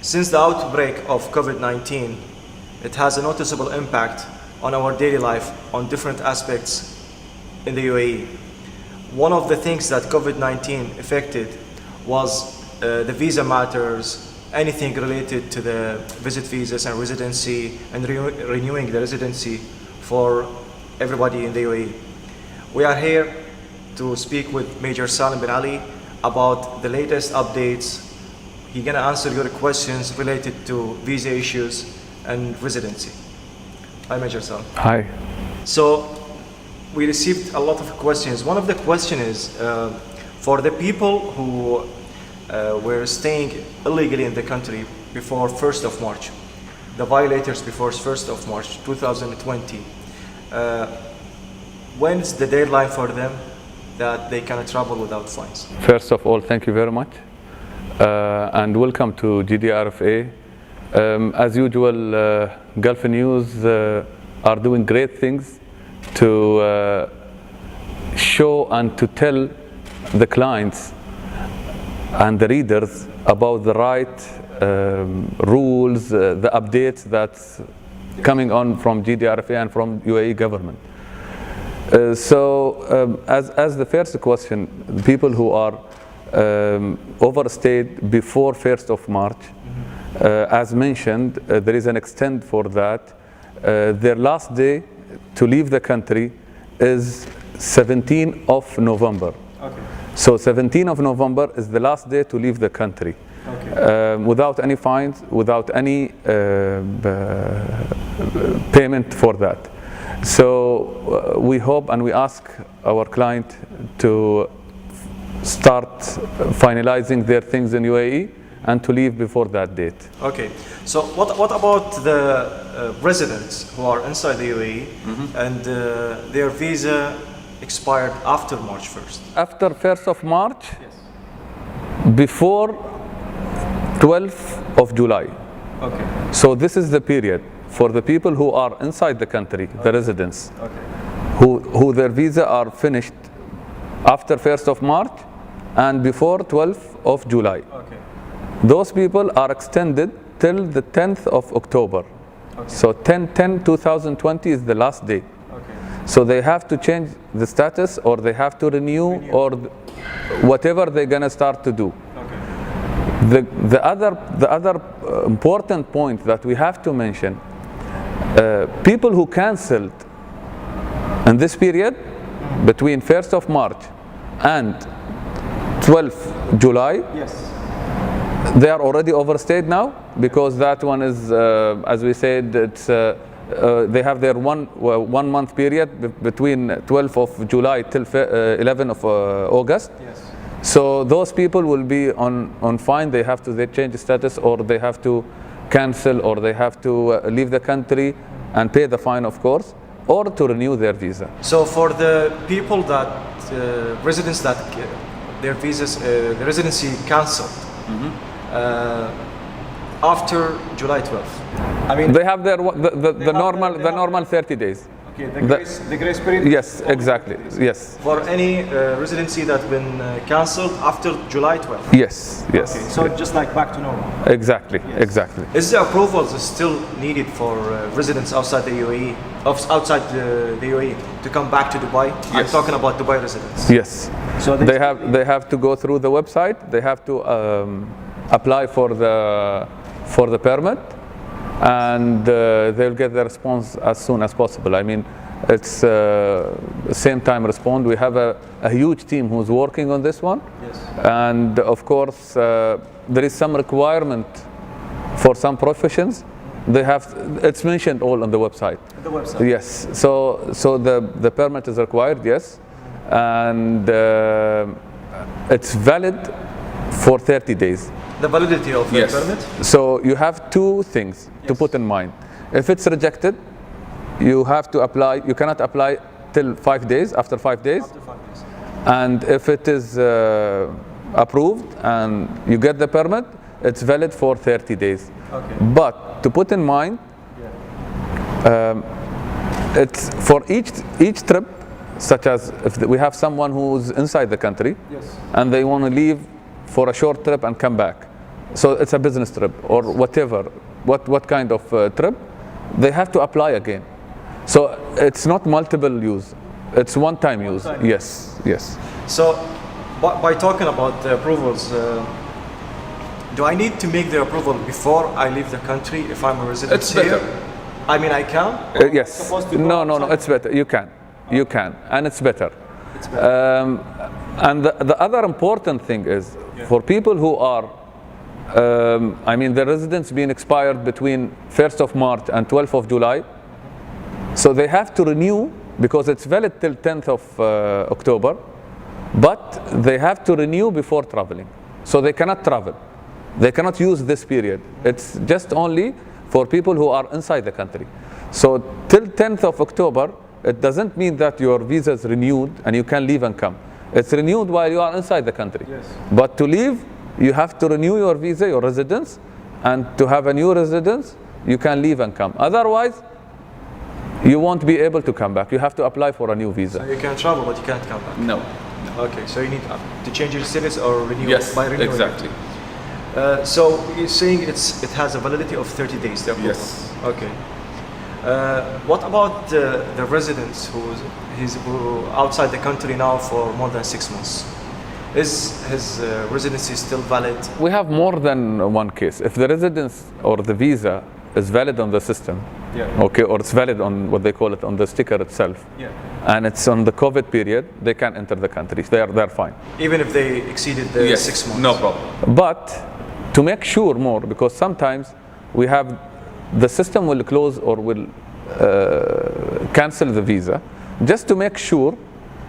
Since the outbreak of COVID-19, it has a noticeable impact on our daily life on different aspects in the UAE. One of the things that COVID-19 affected was the visa matters, anything related to the visit visas and residency and renewing the residency for everybody in the UAE. We are here to speak with Major Salim bin Ali about the latest updates. He's gonna answer your questions related to visa issues and residency. Hi, Major Salim. Hi. So we received a lot of questions. One of the questions is for the people who were staying illegally in the country before 1st of March, the violators before 1st of March 2020, when's the deadline for them that they can travel without fines? First of all, thank you very much and welcome to GDRFA. As usual, Gulf News are doing great things to show and to tell the clients and the readers about the right rules, the updates that's coming on from GDRFA and from UAE government. So as the first question, people who are overstayed before 1st of March, as mentioned, there is an extent for that. Their last day to leave the country is 17th of November. Okay. So 17th of November is the last day to leave the country. Okay. Without any fines, without any payment for that. So we hope and we ask our client to start finalizing their things in UAE and to leave before that date. Okay, so what about the residents who are inside the UAE and their visa expired after March 1st? After 1st of March, Yes. before 12th of July. Okay. So this is the period for the people who are inside the country, the residents, Okay. who their visa are finished after 1st of March and before 12th of July. Okay. Those people are extended till the 10th of October. Okay. So 10/10/2020 is the last day. Okay. So they have to change the status or they have to renew. Or whatever they're gonna start to do. Okay. The other important point that we have to mention, people who cancelled in this period between 1st of March and 12th July, Yes. they are already overstayed now, because that one is, as we said, it's they have their one month period between 12th of July till 11th of August. Yes. So those people will be on fine. They have to change status, or they have to cancel, or they have to leave the country and pay the fine, of course, or to renew their visa. So for the people that residents that their visas, the residency cancelled after July 12th. I mean, They have their the normal 30 days. okay, the grace period. Yes, exactly. Yes. For any residency that's been cancelled after July 12th. Yes. Yes. Okay, so just like back to normal. Exactly. Yes. Exactly. Is the approvals still needed for residents outside the UAE, outside the UAE, to come back to Dubai? I'm Yes. talking about Dubai residents. Yes. So They have to go through the website. They have to apply for the permit, and they'll get the response as soon as possible. I mean, it's same time respond. We have a huge team who's working on this one. Yes. And of course, there is some requirement for some professions. It's mentioned all on the website. The website. Yes. So the permit is required. Yes, and it's valid for 30 days. The validity of the permit? So you have two things to put in mind. If it's rejected, you have to apply. You cannot apply till 5 days. After 5 days. After 5 days. And if it is approved and you get the permit, it's valid for 30 days. Okay. But to put in mind, it's for each trip, such as if we have someone who's inside the country Yes. and they want to leave for a short trip and come back, so it's a business trip or whatever, what kind of trip, they have to apply again. So it's not multiple use, it's one-time use. Yes, yes. So by talking about the approvals, do I need to make the approval before I leave the country if I'm a resident It's here? better. I mean, I can? Yes. Supposed to go No, outside? it's better. You can, and it's better. It's better. And the other important thing is for people who are, I mean, the residence being expired between 1st of March and 12th of July, so they have to renew because it's valid till 10th of October, but they have to renew before traveling. So they cannot travel. They cannot use this period. It's just only for people who are inside the country. So till 10th of October, it doesn't mean that your visa is renewed and you can leave and come. It's renewed while you are inside the country. Yes. But to leave, you have to renew your visa, your residence, and to have a new residence, you can leave and come. Otherwise, you won't be able to come back. You have to apply for a new visa. So you can travel, but you can't come back. No. Okay, so you need to change your status or renew Yes, by renewing. exactly. So you're saying it has a validity of 30 days, the approval? Yes. Okay. What about the residents who outside the country now for more than 6 months? Is his residency still valid? We have more than one case. If the residence or the visa is valid on the system, okay, or it's valid on what they call it on the sticker itself, and it's on the COVID period, they can enter the country. They're fine. Even if they exceeded the 6 months? No problem. But to make sure more, because sometimes we have the system will close or will cancel the visa, just to make sure,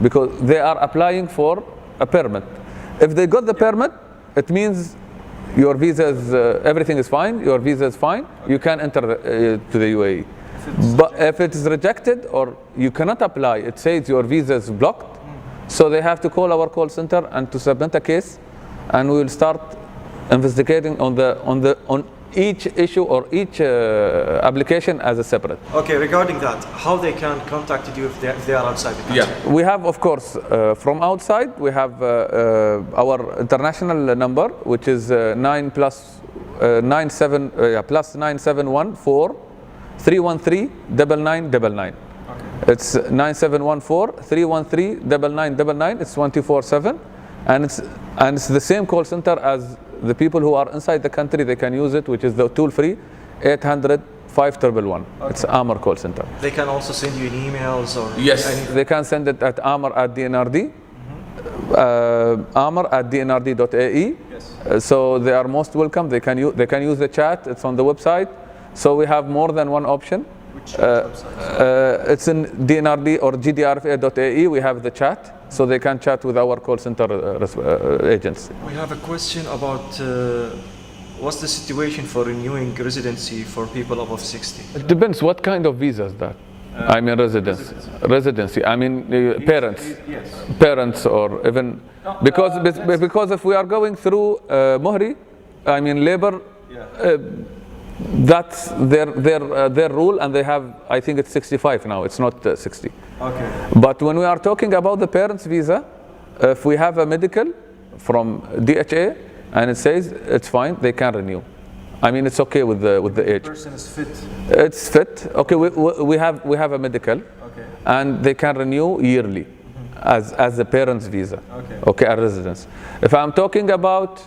because they are applying for a permit. If they got the permit, it means your visa is, everything is fine, your visa is fine, you can enter to the UAE. But if it is rejected or you cannot apply, it says your visa is blocked, so they have to call our call center and to submit a case, and we will start investigating on each issue or each application as a separate. Okay, regarding that, how they can contact you if they are outside the country? Yeah, we have, of course, from outside, we have our international number, which is 9+9714 313 9999. Okay. It's 9714 313 9999. It's 24/7, and it's the same call center as the people who are inside the country. They can use it, which is the toll-free 800 5111. Okay. It's Amr call center. They can also send you emails or yes, they can send it at amr@dnrd, amr@dnrd.ae. Yes. So they are most welcome. They can use the chat. It's on the website. So we have more than one option. Which website? It's in DNRD or GDRFA.ae. We have the chat, so they can chat with our call center agents. We have a question about what's the situation for renewing residency for people above 60? It depends what kind of visa is that. I mean residency. I mean parents. Yes. Parents or even because if we are going through Mohri, I mean labor. Yeah. That's their rule, and they have, I think it's 65 now, it's not 60. Okay. But when we are talking about the parents' visa, if we have a medical from DHA and it says it's fine, they can renew. I mean, it's okay with the age. The person is fit. It's fit. Okay, we have a medical, okay, and they can renew yearly as the parents' visa. Okay, a residence. If I'm talking about,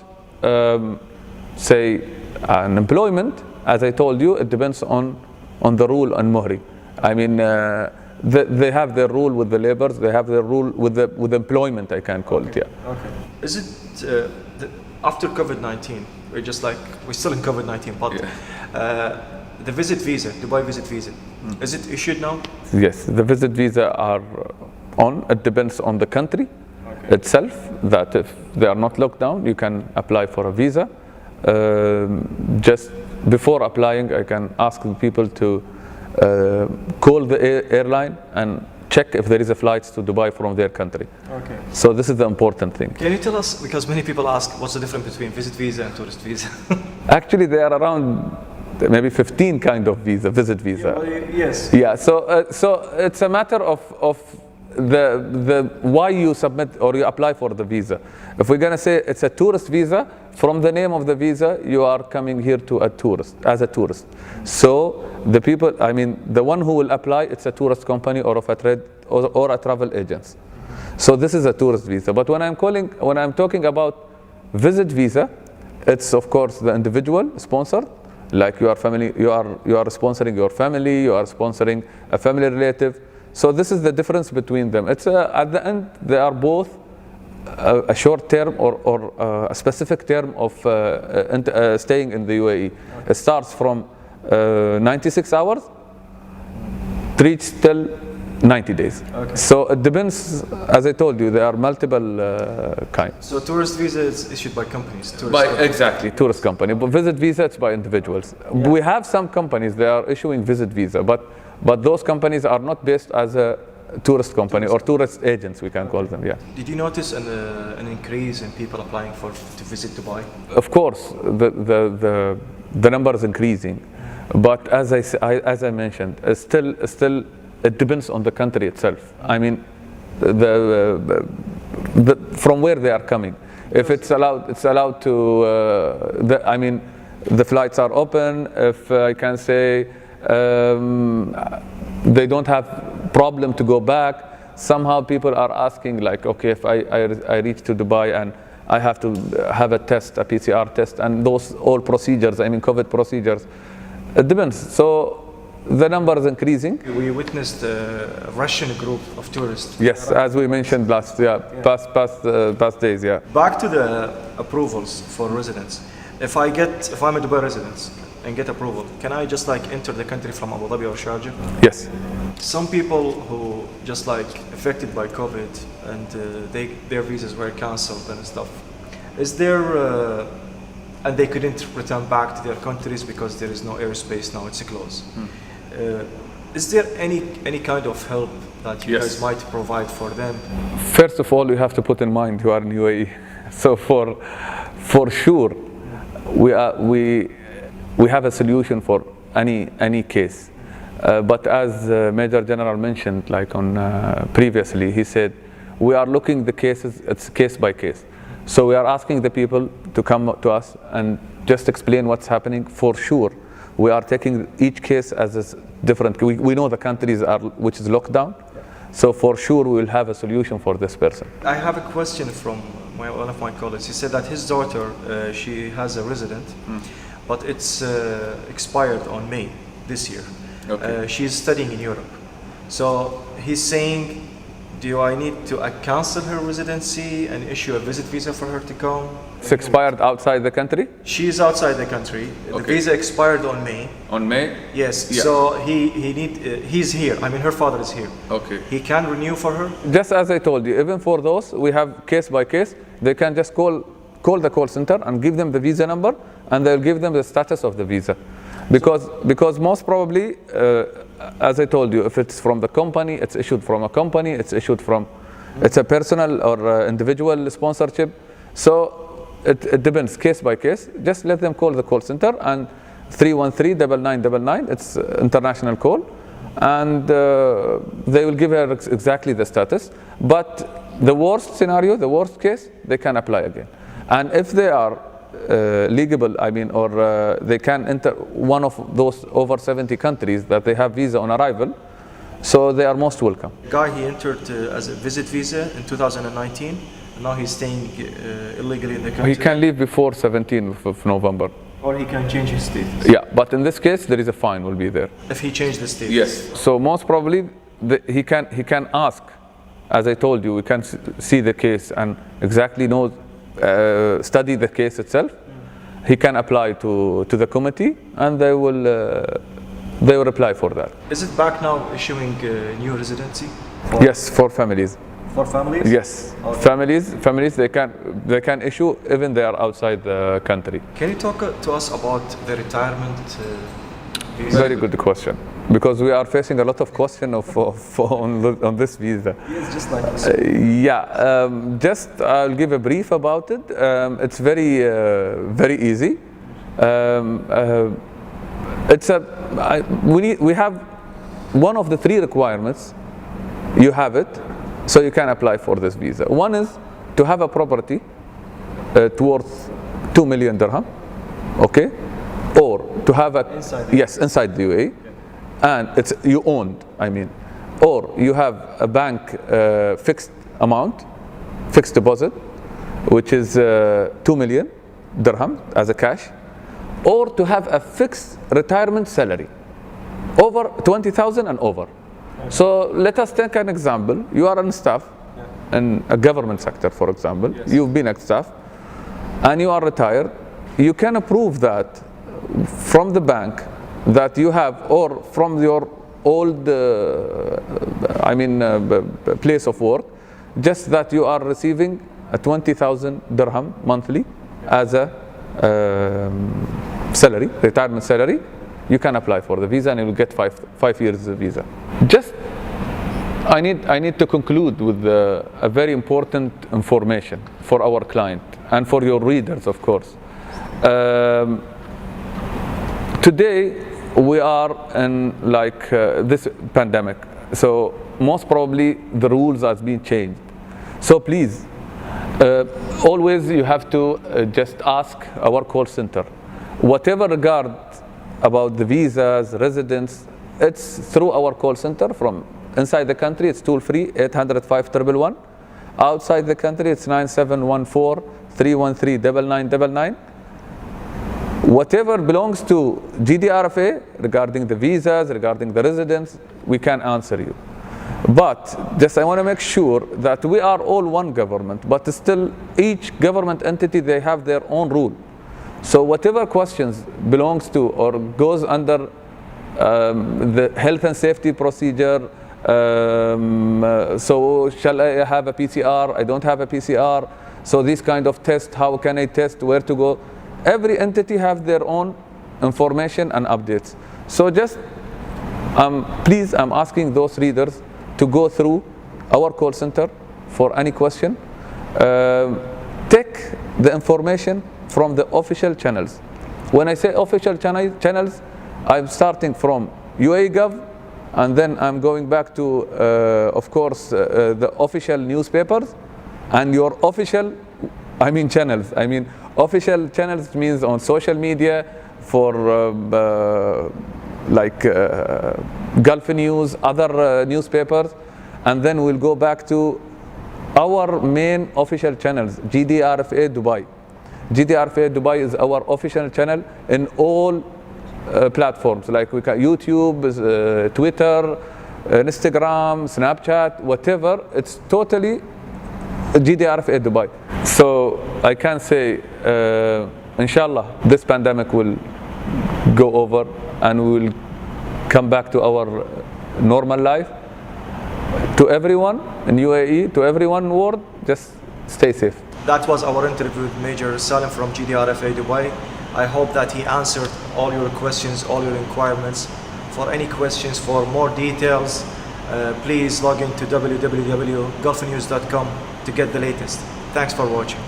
say, an employment, as I told you, it depends on the rule on Mohri. I mean, they have their rule with the laborers. They have their rule with employment. I can call it. Yeah. Okay. Is it after COVID-19? We're still in COVID-19, but the visit visa, Dubai visit visa, is it issued now? Yes, the visit visa are on. It depends on the country itself. That if they are not locked down, you can apply for a visa. Just before applying, I can ask the people to call the airline and check if there is a flights to Dubai from their country. Okay. So this is the important thing. Can you tell us, because many people ask, what's the difference between visit visa and tourist visa? Actually, there are around maybe 15 kind of visit visa. Yes. Yeah. So it's a matter of why you submit or you apply for the visa. If we're going to say it's a tourist visa, from the name of the visa, you are coming here to as a tourist. So the people, I mean, the one who will apply, it's a tourist company or of a trade or a travel agent. So this is a tourist visa. But when I'm talking about visit visa, it's of course the individual sponsored, like you are sponsoring your family, you are sponsoring a family relative. So this is the difference between them. It's at the end they are both a short term or a specific term of staying in the UAE. Okay. It starts from 96 hours, reach till 90 days. Okay. So it depends, as I told you, there are multiple kinds. So tourist visa is issued by companies? Exactly, tourist company. But visit visa, it's by individuals. Yeah. We have some companies that are issuing visit visa, but those companies are not based as a tourist company or tourist agents, we can call them, yeah. Did you notice an increase in people applying to visit Dubai? Of course, the number is increasing. But as I mentioned, still it depends on the country itself. I mean, from where they are coming. If it's allowed to. I mean, the flights are open. If I can say they don't have problem to go back. Somehow people are asking like, okay, if I reach to Dubai and I have to have a test, a PCR test, and those all procedures. I mean, COVID procedures. It depends. So the number is increasing. We witnessed a Russian group of tourists. Yes, as we mentioned past days, yeah. Back to the approvals for residents. If I'm a Dubai resident and get approval, can I just like enter the country from Abu Dhabi or Sharjah? Yes. Some people who just like affected by COVID and their visas were cancelled and stuff. Is there and they couldn't return back to their countries because there is no airspace now, it's closed. Is there any kind of help that you guys might provide for them? First of all, you have to put in mind you are in UAE. So for sure, we have a solution for any case. But as Major General mentioned, like on previously, he said we are looking the cases. It's case by case. So we are asking the people to come to us and just explain what's happening. For sure, we are taking each case as a different. We know the countries which is locked down. So for sure, we will have a solution for this person. I have a question from one of my colleagues. He said that his daughter, she has a resident, but it's expired on May this year. Okay. She's studying in Europe. So he's saying, do I need to cancel her residency and issue a visit visa for her to come? It's expired outside the country? She's outside the country. Okay. The visa expired on May. On May? Yes. Yeah. So he's here. I mean, her father is here. Okay. He can renew for her? Just as I told you, even for those, we have case by case. They can just call the call center and give them the visa number, and they'll give them the status of the visa. Because most probably, as I told you, if it's from the company, it's issued from a company, it's a personal or individual sponsorship. So it depends case by case. Just let them call the call center and 313-9999, it's international call, and they will give her exactly the status. But the worst scenario, the worst case, they can apply again. And if they are legal, I mean, or they can enter one of those over 70 countries that they have visa on arrival, so they are most welcome. The guy, he entered as a visit visa in 2019, and now he's staying illegally in the country. He can leave before 17th of November. Or he can change his status. Yeah, but in this case, there is a fine will be there. If he changed the status? Yes. So most probably, he can ask, as I told you, we can see the case and exactly know, study the case itself. He can apply to the committee, and they will apply for that. Is it back now issuing new residency? Yes, for families. For families? Yes, okay. Families they can issue even they are outside the country. Can you talk to us about the retirement visa? Very good question, because we are facing a lot of questions on this visa. Yes, just like this. Just I'll give a brief about it. It's very easy. We have one of the three requirements. You have it. So you can apply for this visa. One is to have a property worth 2 million dirham, okay, or to have a inside the UAE, and it's you owned, I mean, or you have a bank fixed amount, fixed deposit, which is 2 million dirham as a cash, or to have a fixed retirement salary over 20,000 and over. So let us take an example. You are on staff in a government sector, for example. Yes. You've been a staff and you are retired. You can prove that from the bank that you have, or from your old place of work, just that you are receiving a 20,000 dirham monthly as a salary, retirement salary. You can apply for the visa and you will get five years visa. Just, I need to conclude with a very important information for our client and for your readers, of course. Today we are in this pandemic, so most probably the rules have been changed. So please, always you have to just ask our call center. Whatever regard about the visas, residence, it's through our call center. From inside the country, it's toll-free, 800-5111. Outside the country, it's 9714-313-9999. Whatever belongs to GDRFA regarding the visas, regarding the residence, we can answer you. But just I want to make sure that we are all one government, but still each government entity, they have their own rule. So whatever questions belongs to or goes under the health and safety procedure, so shall I have a PCR? I don't have a PCR. So this kind of test, how can I test, where to go? Every entity have their own information and updates. So just please, I'm asking those readers to go through our call center for any question. Take the information from the official channels. When I say official channels, I'm starting from UAE Gov, and then I'm going back to, of course, the official newspapers and your official, channels. Official channels means on social media for Gulf News, other newspapers, and then we'll go back to our main official channels, GDRFA Dubai. GDRFA Dubai is our official channel in all platforms, like we can YouTube, Twitter, Instagram, Snapchat, whatever. It's totally GDRFA Dubai. So I can say, inshallah, this pandemic will go over and we will come back to our normal life. To everyone in UAE, to everyone in the world, just stay safe. That was our interview with Major Salim from GDRFA Dubai. I hope that he answered all your questions, all your requirements. For any questions, for more details, please log into www.gulfnews.com to get the latest. Thanks for watching.